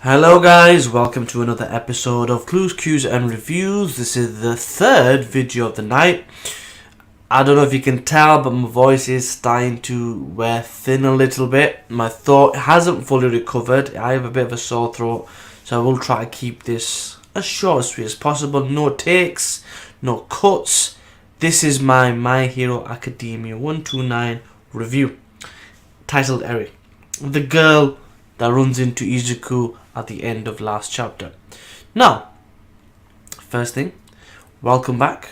Hello guys, welcome to another episode of Clues, Cues and Reviews. This is the third video of the night. I don't know if you can tell, but my voice is starting to wear thin a little bit. My throat hasn't fully recovered. I have a bit of a sore throat, so I will try to keep this as short and sweet as possible. No takes, no cuts. This is My Hero Academia 129 review, titled Eri, the girl that runs into IZUKU at the end of last chapter. Now, first thing, welcome back.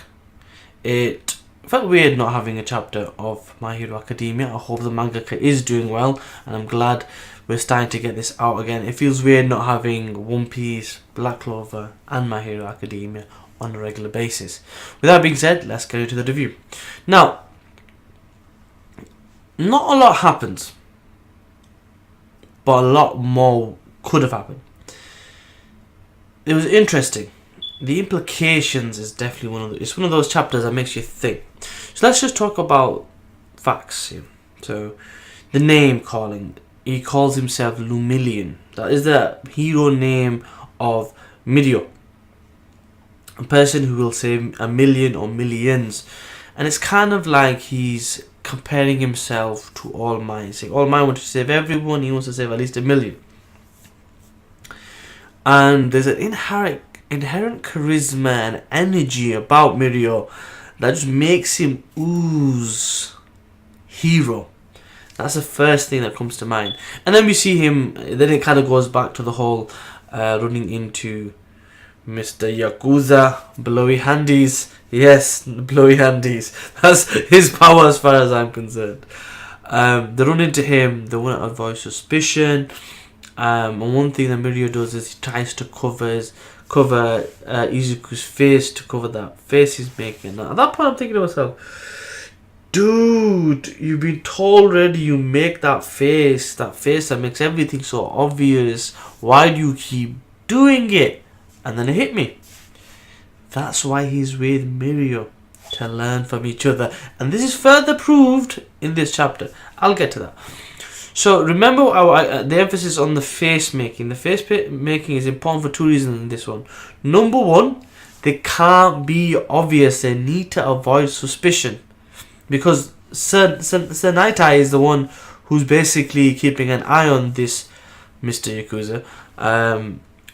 It felt weird not having a chapter of My Hero Academia. I hope the mangaka is doing well, and I'm glad we're starting to get this out again. It feels weird not having One Piece, Black Clover and My Hero Academia on a regular basis. With that being said, let's get into the review. Now, not a lot happens, but a lot more could have happened. It was interesting. The implications is definitely it's one of those chapters that makes you think. So let's just talk about facts here. So the name calling. He calls himself VIllian. That is the hero name of Mirio, a person who will save a million or millions. And it's kind of like he's comparing himself to All Might, saying All Might wants to save everyone, he wants to save at least 1 million. And there's an inherent charisma and energy about Mirio that just makes him ooze hero. That's the first thing that comes to mind. And then we see him, then it kind of goes back to the whole running into Mr. Yakuza, blowy handies. Yes, blowy handies. That's his power as far as I'm concerned. They run into him, they want to avoid suspicion. And one thing that Mirio does is he tries to cover Izuku's face, to cover that face he's making. Now, at that point I'm thinking to myself, dude, you've been told already you make that face that makes everything so obvious. Why do you keep doing it? And then it hit me. That's why he's with Mirio, to learn from each other. And this is further proved in this chapter. I'll get to that. So remember the emphasis on the face making. The face making is important for two reasons in this one. Number one, they can't be obvious. They need to avoid suspicion. Because Sir Naitai is the one who's basically keeping an eye on this Mr. Yakuza.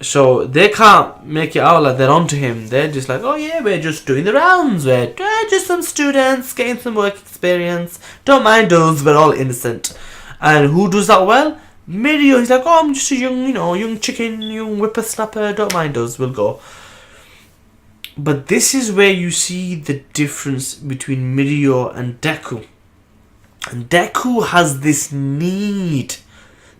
So they can't make it out like they're onto him. They're just like, oh yeah, we're just doing the rounds. We're just some students getting some work experience. Don't mind those, we're all innocent. And who does that well? Mirio. He's like, oh, I'm just a young chicken, young whippersnapper. Don't mind us, we'll go. But this is where you see the difference between Mirio and Deku. And Deku has this need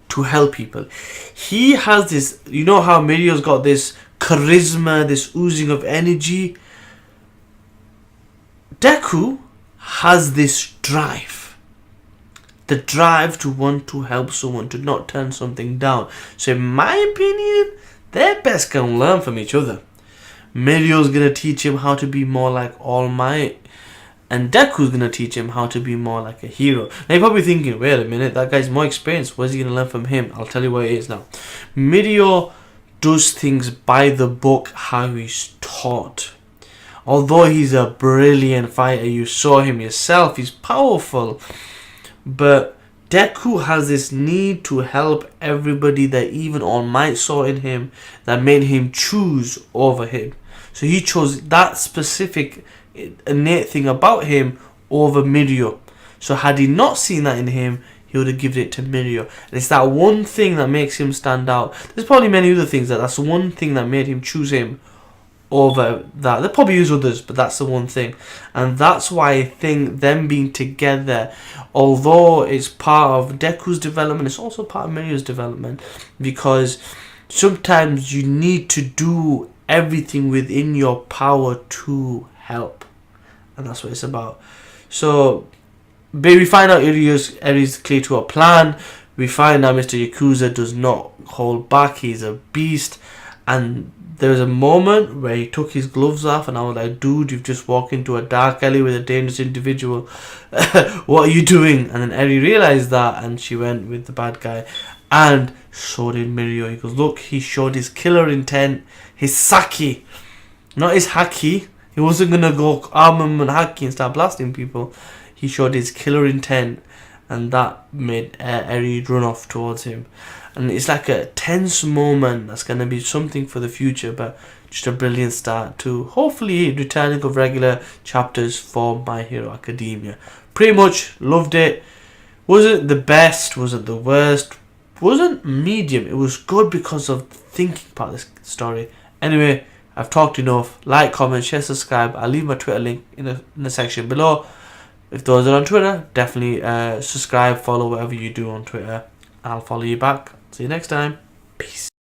to help people. He has this, you know how Mirio's got this charisma, this oozing of energy. Deku has this drive. The drive to want to help someone, to not turn something down. So in my opinion, they best can learn from each other. Mirio's gonna teach him how to be more like All Might, and Deku's gonna teach him how to be more like a hero. Now you're probably thinking, wait a minute, that guy's more experienced. Where's he gonna learn from him? I'll tell you what it is now. Mirio does things by the book, how he's taught. Although he's a brilliant fighter, you saw him yourself, he's powerful. But Deku has this need to help everybody that even All Might saw in him, that made him choose over him. So he chose that specific innate thing about him over Mirio. So had he not seen that in him, he would have given it to Mirio. And it's that one thing that makes him stand out. There's probably many other things that's one thing that made him choose him over that. There probably is others, but that's the one thing. And that's why I think them being together, although it's part of Deku's development, it's also part of Mirio's development. Because sometimes you need to do everything within your power to help. And that's what it's about. So we find out Eri's clear to a plan. We find out Mr. Yakuza does not hold back. He's a beast. And there was a moment where he took his gloves off, and I was like, dude, you've just walked into a dark alley with a dangerous individual. What are you doing? And then Eri realized that, and she went with the bad guy. And so did Mirio. He goes, look, he showed his killer intent, his saki, not his haki. He wasn't gonna go armament haki and start blasting people. He showed his killer intent, and that made Eri run off towards him. And it's like a tense moment that's gonna be something for the future, but just a brilliant start to hopefully returning of regular chapters for My Hero Academia. Pretty much loved it. Wasn't the best, wasn't the worst, wasn't medium. It was good because of the thinking part of this story. Anyway, I've talked enough. Like, comment, share, subscribe. I'll leave my Twitter link in the section below. If those are on Twitter, definitely subscribe, follow, whatever you do on Twitter. I'll follow you back. See you next time. Peace.